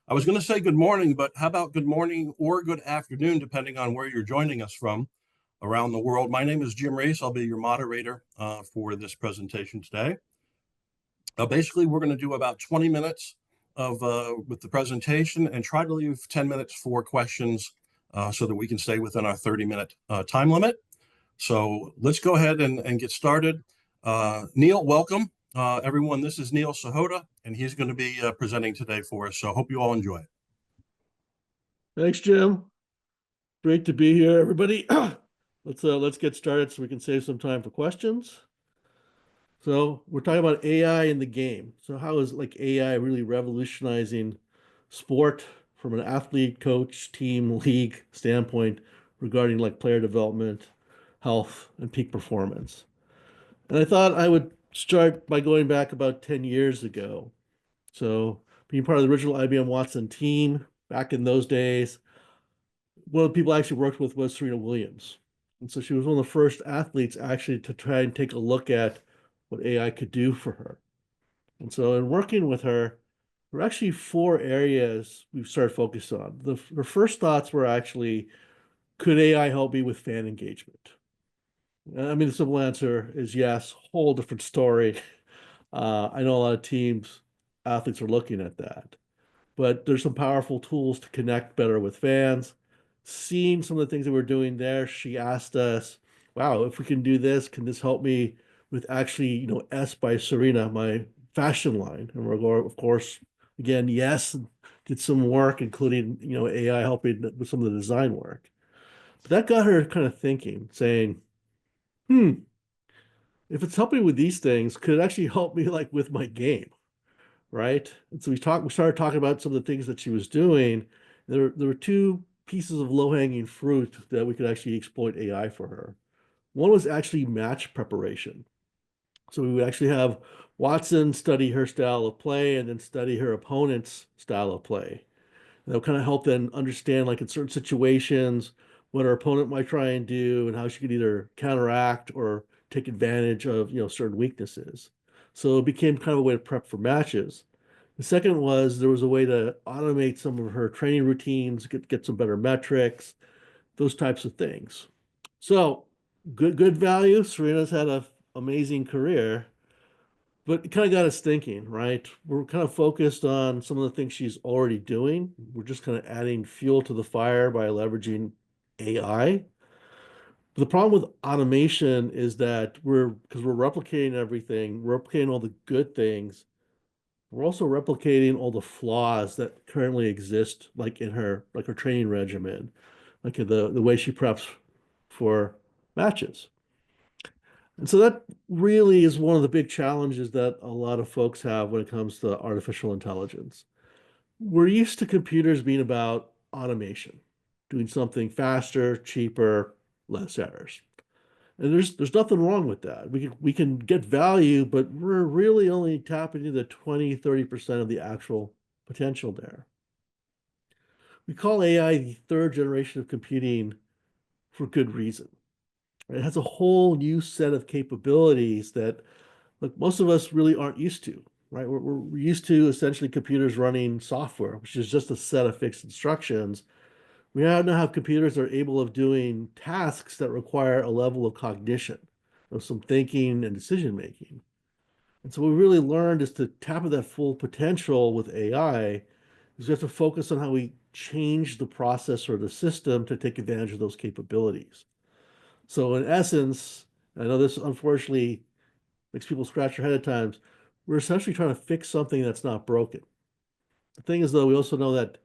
I was going to say good morning, but how about good morning or good afternoon, depending on where you're joining us from around the world. My name is Jim Reese. I'll be your moderator for this presentation today. Basically, we're going to do about 20 minutes of with the presentation and try to leave 10 minutes for questions so that we can stay within our 30-minute time limit. So let's go ahead and get started. Neil, welcome. Everyone, this is Neil Sahota, and he's going to be presenting today for us. So I hope you all enjoy it. Thanks, Jim. Great to be here, everybody. Let's get started so we can save some time for questions. So we're talking about AI in the game. So how is AI really revolutionizing sport from an athlete, coach, team, league standpoint regarding player development, health, and peak performance? And I thought I would start by going back about 10 years ago. So being part of the original IBM Watson team back in those days, one of the people I actually worked with was Serena Williams. And so she was one of the first athletes actually to try and take a look at what AI could do for her. And so in working with her, there were actually four areas we started focused on. The first thoughts were actually, could AI help me with fan engagement? I mean, the simple answer is yes, whole different story. I know a lot of teams, athletes are looking at that. But there's some powerful tools to connect better with fans. Seeing some of the things that we're doing there, she asked us, wow, if we can do this, can this help me with actually, S by Serena, my fashion line? And we're going, of course, again, yes, did some work, including, AI helping with some of the design work. But that got her kind of thinking, saying, if it's helping with these things, could it actually help me with my game? Right? And so we started talking about some of the things that she was doing. There were two pieces of low-hanging fruit that we could actually exploit AI for her. One was actually match preparation. So we would actually have Watson study her style of play and then study her opponent's style of play. And that would kind of help them understand, in certain situations, what her opponent might try and do and how she could either counteract or take advantage of, certain weaknesses. So it became kind of a way to prep for matches. The second was there was a way to automate some of her training routines, get some better metrics, those types of things. So good value. Serena's had an amazing career, but it kind of got us thinking, right? We're kind of focused on some of the things she's already doing. We're just kind of adding fuel to the fire by leveraging AI. But the problem with automation is that because we're replicating everything, we're replicating all the good things. We're also replicating all the flaws that currently exist, in her training regimen, the way she preps for matches. And so that really is one of the big challenges that a lot of folks have when it comes to artificial intelligence. We're used to computers being about automation, doing something faster, cheaper, less errors. And there's nothing wrong with that. We can get value, but we're really only tapping into 20-30% of the actual potential there. We call AI the third generation of computing for good reason. It has a whole new set of capabilities that most of us really aren't used to, right? We're used to essentially computers running software, which is just a set of fixed instructions. We now have computers that are able of doing tasks that require a level of cognition, of some thinking and decision making. And so what we really learned is to tap into that full potential with AI is we have to focus on how we change the process or the system to take advantage of those capabilities. So in essence, I know this unfortunately makes people scratch their head at times, we're essentially trying to fix something that's not broken. The thing is, though, we also know that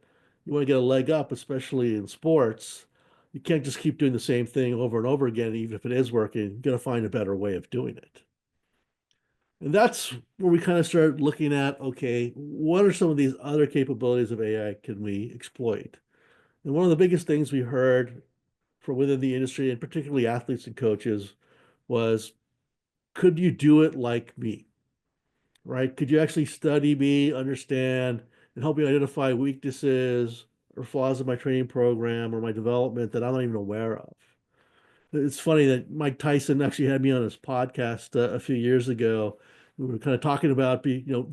you want to get a leg up, especially in sports. You can't just keep doing the same thing over and over again, even if it is working. You got to find a better way of doing it. And that's where we kind of start looking at, okay, what are some of these other capabilities of AI can we exploit? And one of the biggest things we heard from within the industry, and particularly athletes and coaches, was, could you do it like me? Right? Could you actually study me, understand, and help me identify weaknesses or flaws in my training program or my development that I'm not even aware of? It's funny that Mike Tyson actually had me on his podcast a few years ago, We were kind of talking about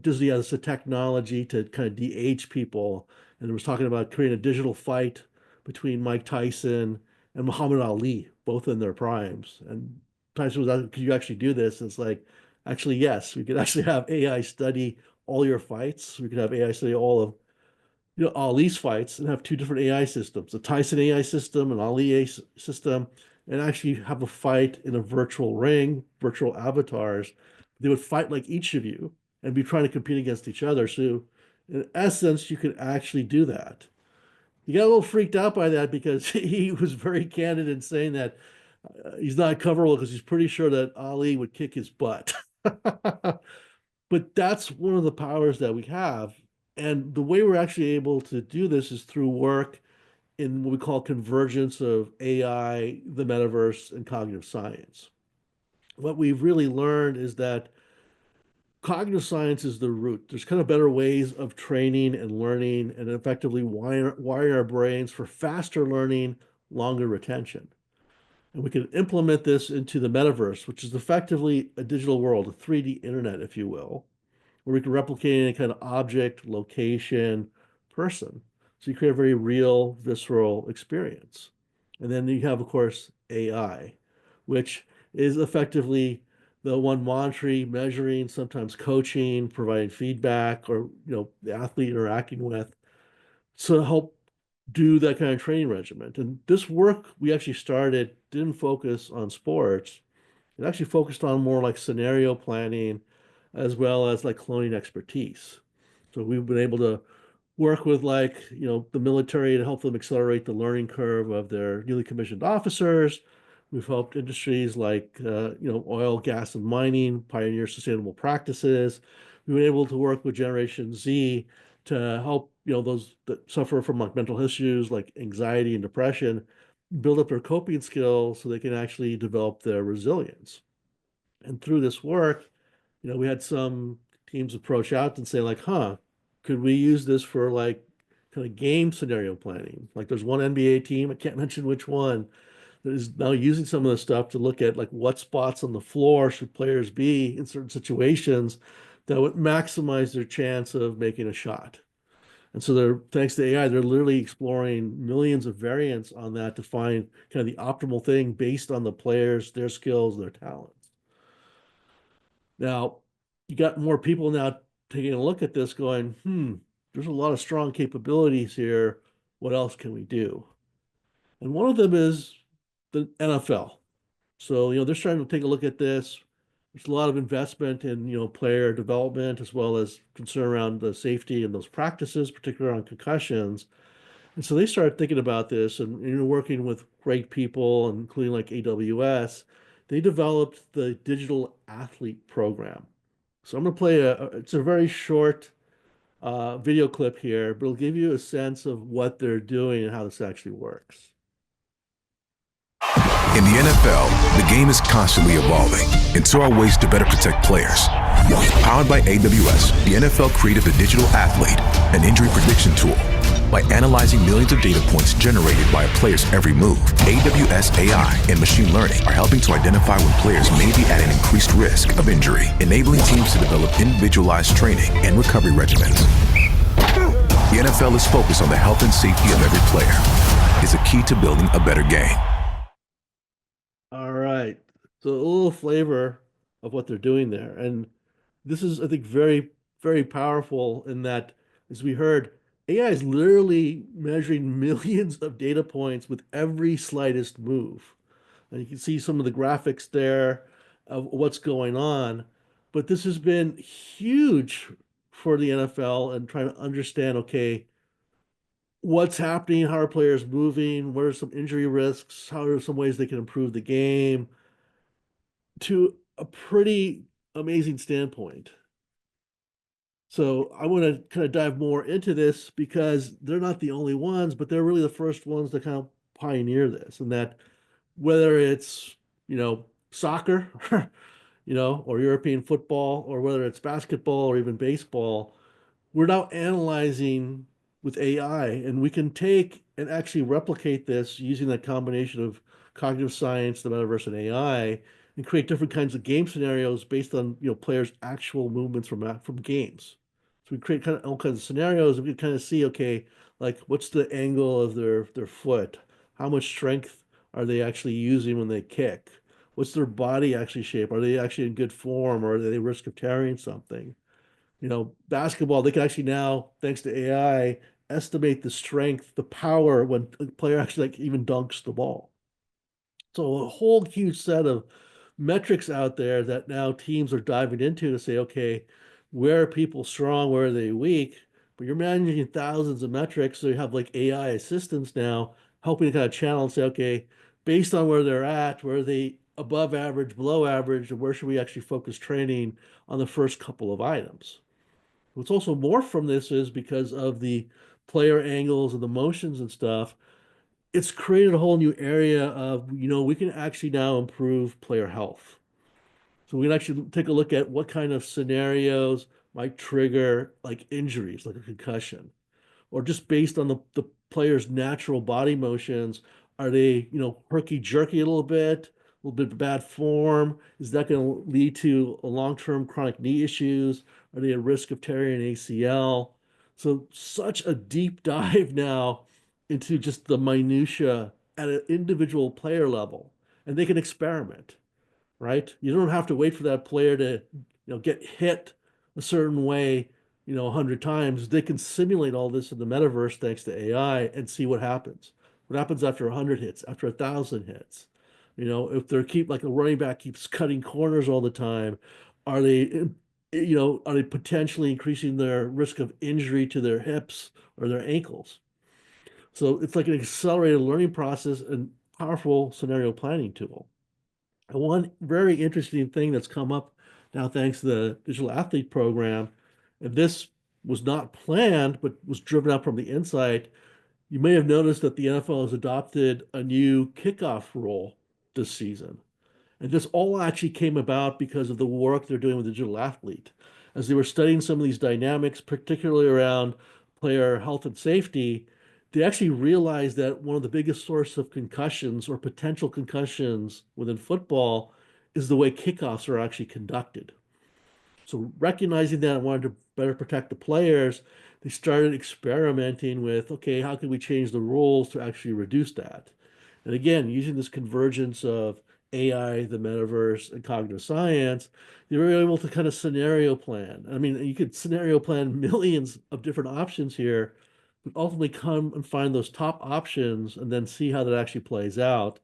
Disney has a technology to kind of de-age people, and it was talking about creating a digital fight between Mike Tyson and Muhammad Ali, both in their primes. And Tyson was asking, could you actually do this? And it's like, actually, yes, we could actually have AI study all your fights. We could have AI study all of Ali's fights and have two different AI systems, a Tyson AI system, an Ali AI system, and actually have a fight in a virtual ring, virtual avatars. They would fight like each of you and be trying to compete against each other. So, in essence, you could actually do that. He got a little freaked out by that because he was very candid in saying that he's not coverable because he's pretty sure that Ali would kick his butt. But that's one of the powers that we have. And the way we're actually able to do this is through work in what we call convergence of AI, the metaverse, and cognitive science. What we've really learned is that cognitive science is the root. There's kind of better ways of training and learning and effectively wire our brains for faster learning, longer retention. And we can implement this into the metaverse, which is effectively a digital world, a 3D internet, if you will, where we can replicate any kind of object, location, person. So you create a very real, visceral experience. And then you have, of course, AI, which is effectively the one monitoring, measuring, sometimes coaching, providing feedback, or the athlete interacting with, to help do that kind of training regimen. And this work we actually started didn't focus on sports. It actually focused on more like scenario planning as well as like cloning expertise. So we've been able to work with the military to help them accelerate the learning curve of their newly commissioned officers. We've helped industries like oil, gas, and mining pioneer sustainable practices. We've been able to work with Generation Z to help those that suffer from like mental issues like anxiety and depression build up their coping skills so they can actually develop their resilience. And through this work, we had some teams approach out and say like, huh, could we use this for like kind of game scenario planning? Like there's one NBA team, I can't mention which one, that is now using some of this stuff to look at like what spots on the floor should players be in certain situations that would maximize their chance of making a shot. And so they're, thanks to AI, they're literally exploring millions of variants on that to find kind of the optimal thing based on the players, their skills, their talents. Now, you got more people now taking a look at this going, there's a lot of strong capabilities here. What else can we do? And one of them is the NFL. So, they're starting to take a look at this. There's a lot of investment in, player development as well as concern around the safety and those practices, particularly on concussions. And so they started thinking about this and working with great people, including like AWS. They developed the digital athlete program. So I'm going to play it's a very short video clip here, but it'll give you a sense of what they're doing and how this actually works. In the NFL, the game is constantly evolving, and so are ways to better protect players. Powered by AWS, the NFL created the Digital Athlete, an injury prediction tool. By analyzing millions of data points generated by a player's every move, AWS AI and machine learning are helping to identify when players may be at an increased risk of injury, enabling teams to develop individualized training and recovery regimens. The NFL is focused on the health and safety of every player. It's a key to building a better game. All right. So a little flavor of what they're doing there. And this is, I think, very, very powerful in that, as we heard, AI is literally measuring millions of data points with every slightest move. And you can see some of the graphics there of what's going on. But this has been huge for the NFL and trying to understand, okay, what's happening, how are players moving, what are some injury risks, how are some ways they can improve the game, to a pretty amazing standpoint. So I want to kind of dive more into this because they're not the only ones, but they're really the first ones to kind of pioneer this. And that whether it's, soccer, or European football, or whether it's basketball or even baseball, we're now analyzing with AI, and we can take and actually replicate this using that combination of cognitive science, the metaverse, and AI, and create different kinds of game scenarios based on players' actual movements from games. So we create kind of all kinds of scenarios, and we can kind of see, okay, like what's the angle of their foot? How much strength are they actually using when they kick? What's their body actually shape? Are they actually in good form, or are they at risk of tearing something? Basketball, they can actually now, thanks to AI, estimate the strength, the power when a player actually like even dunks the ball. So a whole huge set of metrics out there that now teams are diving into to say, okay, where are people strong, where are they weak? But you're managing thousands of metrics, so you have like AI assistants now helping to kind of channel and say, okay, based on where they're at, where are they above average, below average, and where should we actually focus training on the first couple of items? What's also more from this is because of the player angles and the motions and stuff, it's created a whole new area of, we can actually now improve player health. So we can actually take a look at what kind of scenarios might trigger like injuries, like a concussion, or just based on the player's natural body motions, are they, herky jerky a little bit of bad form? Is that going to lead to a long-term chronic knee issues? Are they at risk of tearing an ACL? So such a deep dive now into just the minutia at an individual player level, and they can experiment, right? You don't have to wait for that player to, get hit a certain way, 100 times. They can simulate all this in the metaverse thanks to AI and see what happens. What happens after 100 hits, after 1,000 hits? If they're keep like a running back keeps cutting corners all the time, are they, are they potentially increasing their risk of injury to their hips or their ankles? So it's like an accelerated learning process and powerful scenario planning tool. And one very interesting thing that's come up now, thanks to the digital athlete program, and this was not planned, but was driven up from the inside. You may have noticed that the NFL has adopted a new kickoff rule this season. And this all actually came about because of the work they're doing with digital athlete. As they were studying some of these dynamics, particularly around player health and safety, they actually realized that one of the biggest sources of concussions or potential concussions within football is the way kickoffs are actually conducted. So recognizing that and wanted to better protect the players, they started experimenting with, okay, how can we change the rules to actually reduce that? And again, using this convergence of AI, the metaverse, and cognitive science, they were able to kind of scenario plan. I mean, you could scenario plan millions of different options here, but ultimately come and find those top options and then see how that actually plays out.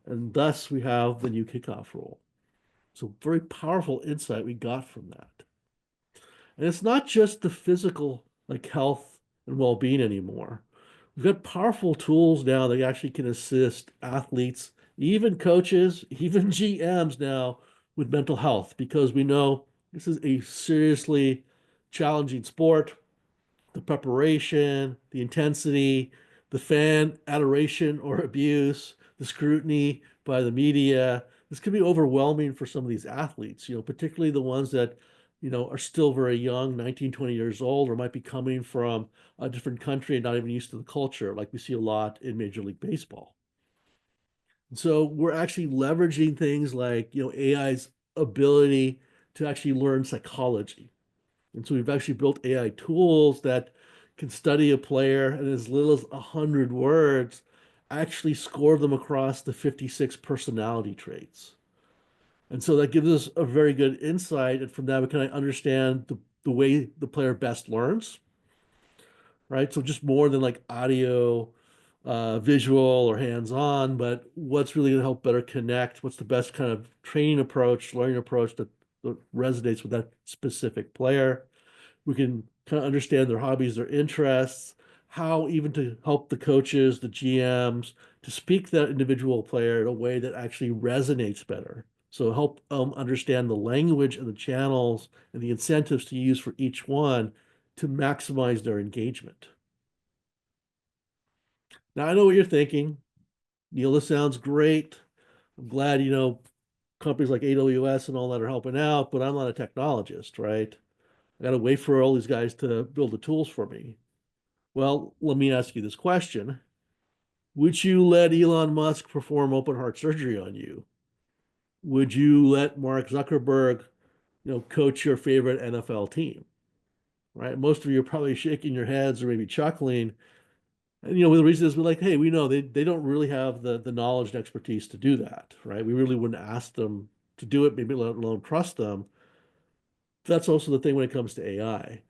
And thus we have the new kickoff rule. So very powerful insight we got from that. And it's not just the physical, like health and well-being anymore. We've got powerful tools now that actually can assist athletes, even coaches, even GMs now with mental health, because we know this is a seriously challenging sport. The preparation, the intensity, the fan adoration or abuse, the scrutiny by the media. This can be overwhelming for some of these athletes, particularly the ones that, are still very young, 19, 20 years old, or might be coming from a different country and not even used to the culture, like we see a lot in Major League Baseball. So we're actually leveraging things like, AI's ability to actually learn psychology. And so we've actually built AI tools that can study a player and as little as 100 words, actually score them across the 56 personality traits. And so that gives us a very good insight. And from that, we can understand the way the player best learns, right? So just more than like audio, visual, or hands-on, but what's really going to help better connect? What's the best kind of training approach, learning approach that resonates with that specific player? We can kind of understand their hobbies, their interests, how even to help the coaches, the GMs, to speak that individual player in a way that actually resonates better. So help understand the language and the channels and the incentives to use for each one to maximize their engagement. Now I know what you're thinking. Neil, this sounds great. I'm glad, companies like AWS and all that are helping out, but I'm not a technologist, right? I got to wait for all these guys to build the tools for me. Well, let me ask you this question. Would you let Elon Musk perform open heart surgery on you? would you let Mark Zuckerberg, coach your favorite NFL team? Right? Most of you are probably shaking your heads or maybe chuckling. And the reason is we're like, hey, we know they don't really have the knowledge and expertise to do that, right? We really wouldn't ask them to do it, maybe let alone trust them. That's also the thing when it comes to AI,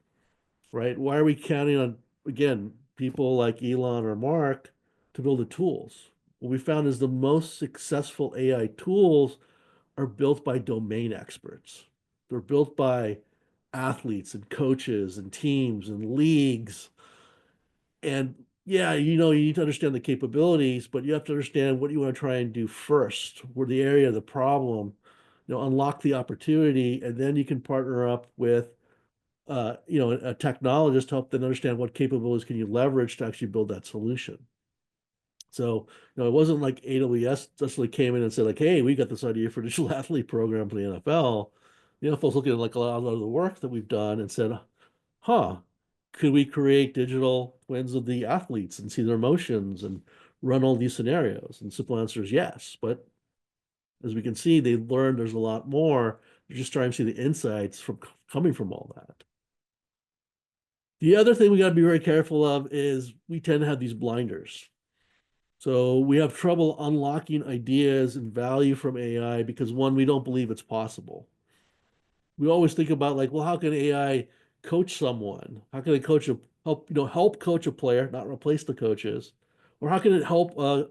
right? Why are we counting on, again, people like Elon or Mark to build the tools? What we found is the most successful AI tools are built by domain experts. They're built by athletes and coaches and teams and leagues. And yeah, you need to understand the capabilities, but you have to understand what you want to try and do first, where the area of the problem, unlock the opportunity, and then you can partner up with a technologist to help them understand what capabilities can you leverage to actually build that solution. So, it wasn't like AWS just came in and said like, hey, we got this idea for digital athlete program for the NFL. The NFL's looking at like a lot of the work that we've done and said, huh, could we create digital twins of the athletes and see their emotions and run all these scenarios? And the simple answer is yes. But as we can see, they learned there's a lot more. They're just trying to see the insights from coming from all that. The other thing we got to be very careful of is we tend to have these blinders. So we have trouble unlocking ideas and value from AI because one, we don't believe it's possible. We always think about like, well, how can AI coach someone? How can it help coach a player, not replace the coaches? Or how can it help a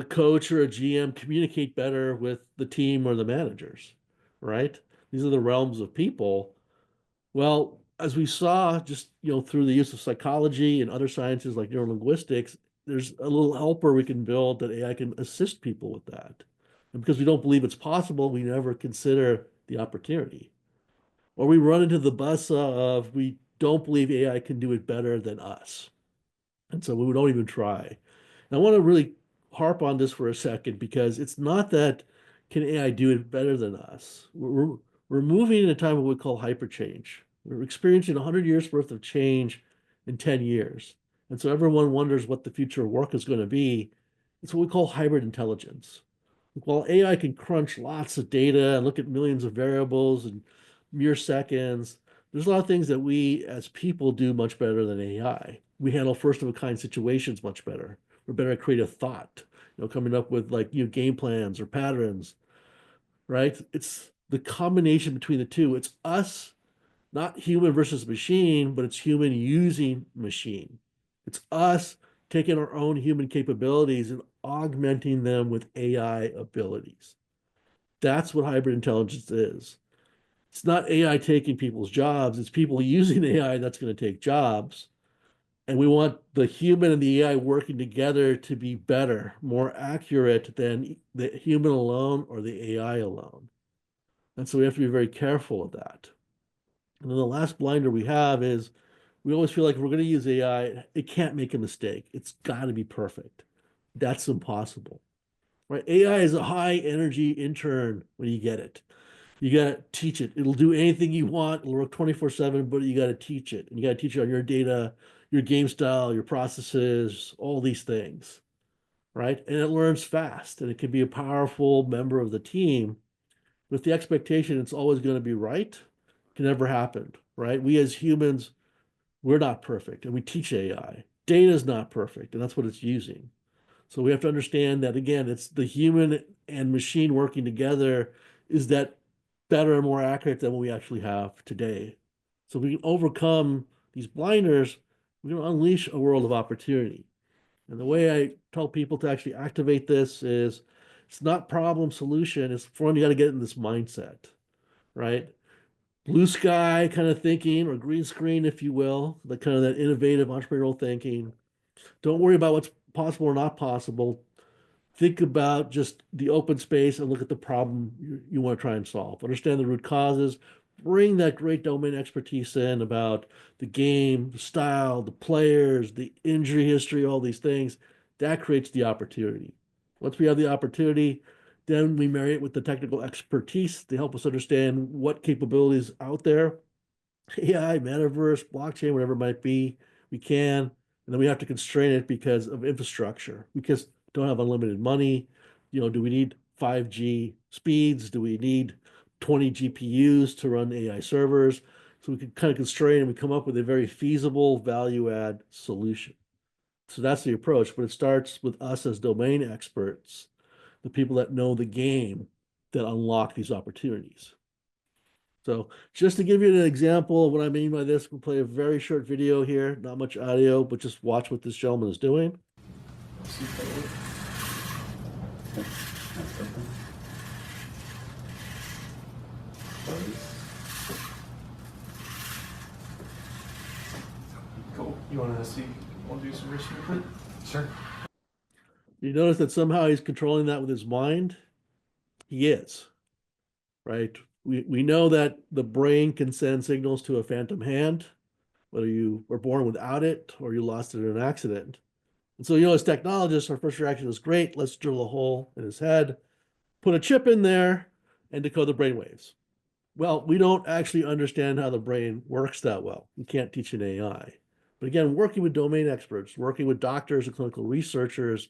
coach or a GM communicate better with the team or the managers, right? These are the realms of people. Well, as we saw just, through the use of psychology and other sciences like neurolinguistics, there's a little helper we can build that AI can assist people with that. And because we don't believe it's possible, we never consider the opportunity. Or we run into the bus of we don't believe AI can do it better than us. And so we don't even try. And I want to really harp on this for a second because it's not that can AI do it better than us. We're moving in a time of what we call hyperchange. We're experiencing 100 years worth of change in 10 years. And so everyone wonders what the future of work is going to be. It's what we call hybrid intelligence. While AI can crunch lots of data and look at millions of variables in mere seconds, there's a lot of things that we as people do much better than AI. We handle first of a kind situations much better. We're better at creative thought, coming up with like game plans or patterns, right? It's the combination between the two. It's us, not human versus machine, but it's human using machine. It's us taking our own human capabilities and augmenting them with AI abilities. That's what hybrid intelligence is. It's not AI taking people's jobs, it's people using AI that's going to take jobs. And we want the human and the AI working together to be better, more accurate than the human alone or the AI alone. And so we have to be very careful of that. And then the last blinder we have is we always feel like if we're going to use AI, it can't make a mistake. It's got to be perfect. That's impossible, right? AI is a high energy intern when you get it. You got to teach it. It'll do anything you want. It'll work 24/7, but you got to teach it. And you got to teach it on your data, your game style, your processes, all these things, right? And it learns fast and it can be a powerful member of the team with the expectation it's always going to be right. It can never happen, right? We as humans, we're not perfect and we teach AI. Data is not perfect and that's what it's using. So we have to understand that again, it's the human and machine working together is that better and more accurate than what we actually have today. So we can overcome these blinders, we're going to unleash a world of opportunity. And the way I tell people to actually activate this is it's not problem solution, it's for one, you got to get in this mindset, right? Blue sky kind of thinking or green screen, if you will, the kind of that innovative entrepreneurial thinking. Don't worry about what's possible or not possible. Think about just the open space and look at the problem you want to try and solve. Understand the root causes. Bring that great domain expertise in about the game, the style, the players, the injury history, all these things. That creates the opportunity. Once we have the opportunity, then we marry it with the technical expertise to help us understand what capabilities out there, AI, metaverse, blockchain, whatever it might be, we can. And then we have to constrain it because of infrastructure. We just don't have unlimited money. Do we need 5G speeds? Do we need 20 GPUs to run AI servers? So we can kind of constrain and we come up with a very feasible value add solution. So that's the approach, but it starts with us as domain experts, the people that know the game that unlock these opportunities. So just to give you an example of what I mean by this, we'll play a very short video here, not much audio, but just watch what this gentleman is doing. Cool. You want to do some wrist movement? Sure. You notice that somehow he's controlling that with his mind? He is, right? We know that the brain can send signals to a phantom hand, whether you were born without it or you lost it in an accident. And so, as technologists, our first reaction is great. Let's drill a hole in his head, put a chip in there, and decode the brainwaves. Well, we don't actually understand how the brain works that well. We can't teach an AI. But again, working with domain experts, working with doctors and clinical researchers,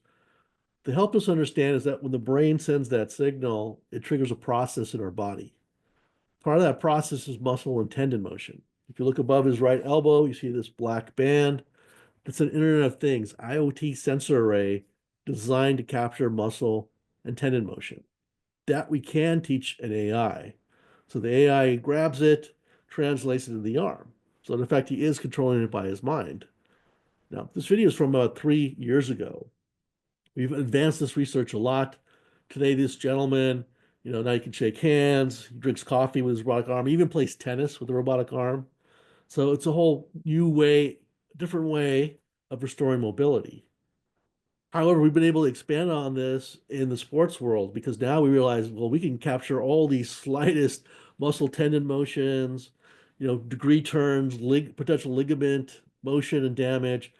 to help us understand is that when the brain sends that signal, it triggers a process in our body. Part of that process is muscle and tendon motion. If you look above his right elbow, you see this black band. It's an Internet of Things, IoT sensor array designed to capture muscle and tendon motion. That we can teach an AI. So the AI grabs it, translates it into the arm. So in fact, he is controlling it by his mind. Now, this video is from about 3 years ago. We've advanced this research a lot. Today, this gentleman, now he can shake hands, he drinks coffee with his robotic arm, he even plays tennis with a robotic arm. So it's a whole new way, different way of restoring mobility. However, we've been able to expand on this in the sports world because now we realize, well, we can capture all these slightest muscle tendon motions, degree turns, potential ligament motion and damage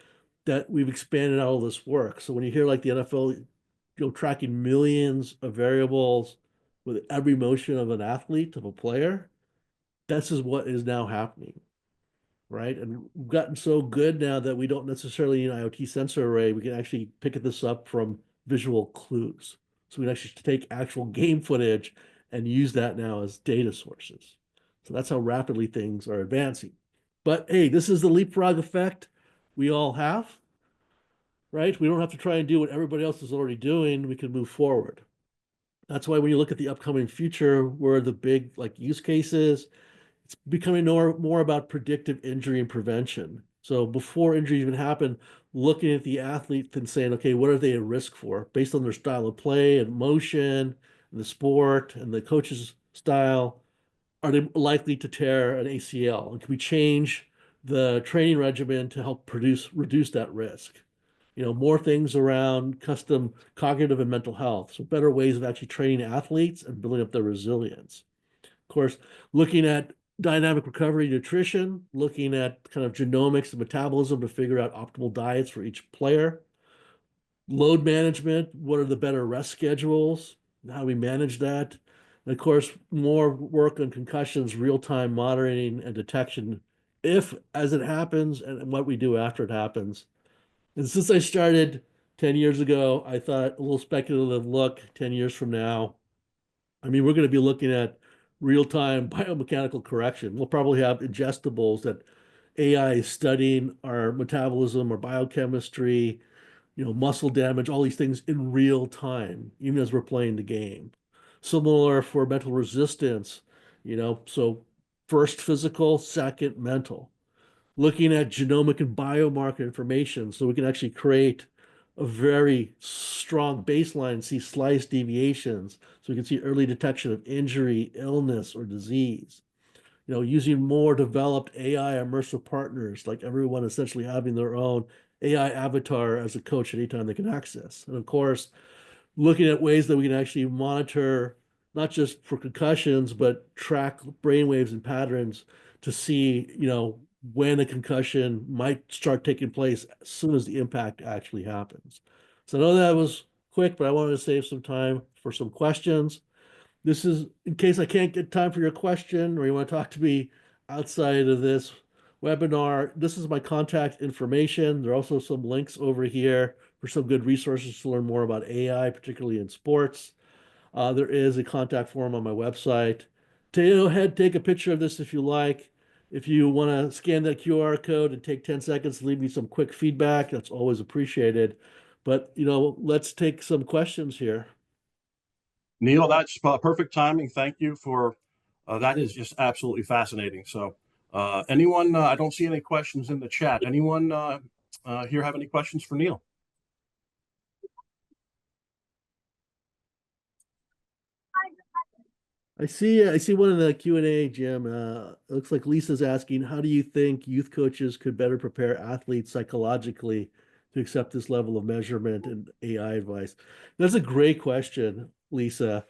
that we've expanded all this work. So when you hear like the NFL, tracking millions of variables with every motion of an athlete, of a player, this is what is now happening, right? And we've gotten so good now that we don't necessarily need an IoT sensor array. We can actually pick this up from visual clues. So we can actually take actual game footage and use that now as data sources. So that's how rapidly things are advancing. But hey, this is the leapfrog effect we all have, right? We don't have to try and do what everybody else is already doing. We can move forward. That's why when you look at the upcoming future, where the big use cases, it's becoming more about predictive injury and prevention. So before injuries even happen, looking at the athlete and saying, okay, what are they at risk for based on their style of play and motion and the sport and the coach's style? Are they likely to tear an ACL? And can we change the training regimen to help reduce that risk? More things around custom cognitive and mental health. So better ways of actually training athletes and building up their resilience. Of course, looking at dynamic recovery nutrition, looking at kind of genomics and metabolism to figure out optimal diets for each player. Load management, what are the better rest schedules? How do we manage that? And of course, more work on concussions, real-time monitoring and detection, if as it happens and what we do after it happens. And since I started 10 years ago, I thought a little speculative look 10 years from now. I mean, we're going to be looking at real-time biomechanical correction. We'll probably have ingestibles that AI is studying our metabolism, our biochemistry, muscle damage, all these things in real time, even as we're playing the game. Similar for mental resistance, so first physical, second mental. Looking at genomic and biomarker information so we can actually create a very strong baseline, see slice deviations, so we can see early detection of injury, illness, or disease. Using more developed AI immersive partners, like everyone essentially having their own AI avatar as a coach anytime they can access. And of course, looking at ways that we can actually monitor, not just for concussions, but track brainwaves and patterns to see, when a concussion might start taking place as soon as the impact actually happens. So I know that was quick, but I wanted to save some time for some questions. This is in case I can't get time for your question or you want to talk to me outside of this webinar. This is my contact information. There are also some links over here for some good resources to learn more about AI, particularly in sports. There is a contact form on my website. Go ahead, take a picture of this if you like. If you want to scan that QR code and take 10 seconds to leave me some quick feedback, that's always appreciated. But, let's take some questions here. Neil, that's perfect timing. Thank you for that. Is just absolutely fascinating. So, anyone? I don't see any questions in the chat. Anyone here have any questions for Neil? I see one in the Q&A, Jim. It looks like Lisa's asking, how do you think youth coaches could better prepare athletes psychologically to accept this level of measurement and AI advice? That's a great question, Lisa.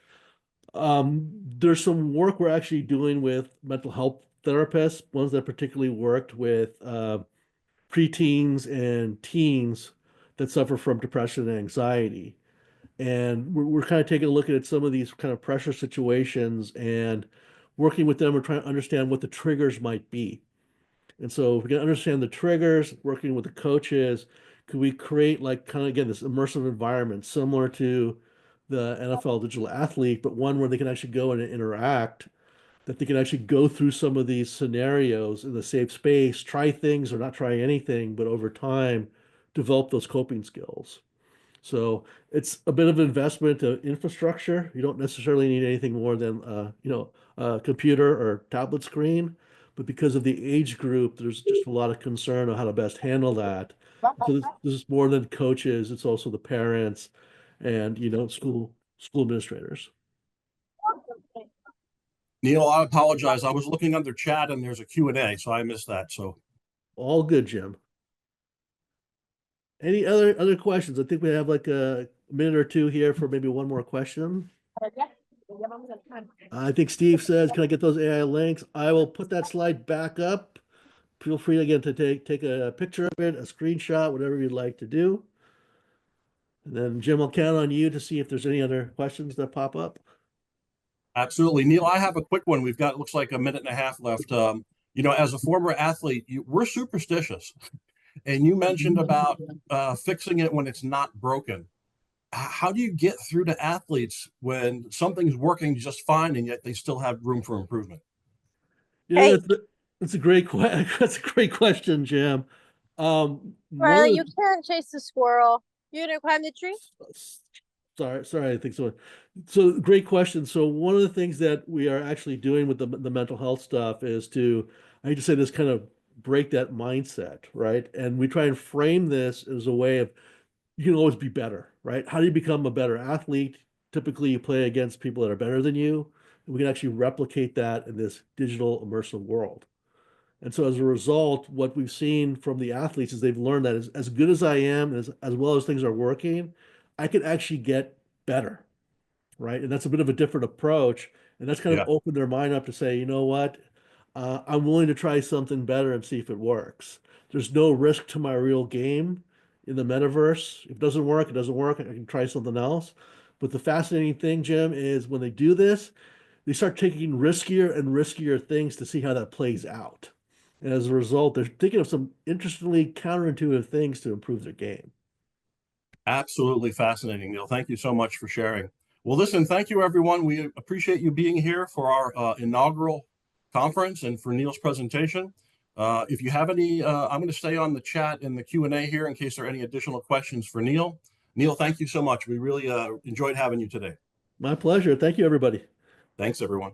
There's some work we're actually doing with mental health therapists, ones that particularly worked with preteens and teens that suffer from depression and anxiety. And we're kind of taking a look at some of these kind of pressure situations and working with them. We're trying to understand what the triggers might be. And so if we can understand the triggers, working with the coaches, could we create like kind of again this immersive environment similar to the NFL digital athlete, but one where they can actually go and interact, that they can actually go through some of these scenarios in the safe space, try things or not try anything, but over time develop those coping skills. So it's a bit of investment to infrastructure. You don't necessarily need anything more than a computer or tablet screen, but because of the age group, there's just a lot of concern on how to best handle that. So this is more than coaches, it's also the parents and school administrators. Neil, I apologize. I was looking under chat and there's a Q&A, so I missed that. So All good, Jim. Any other questions? I think we have like a minute or two here for maybe one more question. I think Steve says, can I get those AI links? I will put that slide back up. Feel free again to take a picture of it, a screenshot, whatever you'd like to do. And then Jim will count on you to see if there's any other questions that pop up. absolutely. Neil, I have a quick one. We've got, looks like a minute and a half left. As a former athlete, we're superstitious. And you mentioned about fixing it when it's not broken. How do you get through to athletes when something's working just fine and yet they still have room for improvement? Yeah, that's a great that's a great question, Jim. Riley, you can't chase the squirrel. You gonna climb the tree? Sorry, I think so. So great question. So one of the things that we are actually doing with the mental health stuff is to, I hate to say this, kind of break that mindset, right? And we try and frame this as a way of you can always be better, right? How do you become a better athlete? Typically, you play against people that are better than you, and we can actually replicate that in this digital immersive world. And so as a result, what we've seen from the athletes is they've learned that as good as I am, as well as things are working, I can actually get better, right? And that's a bit of a different approach. And that's kind Yeah, of opened their mind up to say, you know what? I'm willing to try something better and see if it works. There's no risk to my real game in the metaverse. If it doesn't work, it doesn't work. I can try something else. But the fascinating thing, Jim, is when they do this, they start taking riskier and riskier things to see how that plays out. And as a result, they're thinking of some interestingly counterintuitive things to improve their game. absolutely fascinating, Neil. Thank you so much for sharing. Well, listen, thank you, everyone. We appreciate you being here for our inaugural conference and for Neil's presentation. If you have any, I'm going to stay on the chat and the Q&A here in case there are any additional questions for Neil. Neil, thank you so much. We really enjoyed having you today. My pleasure. Thank you, everybody. Thanks, everyone.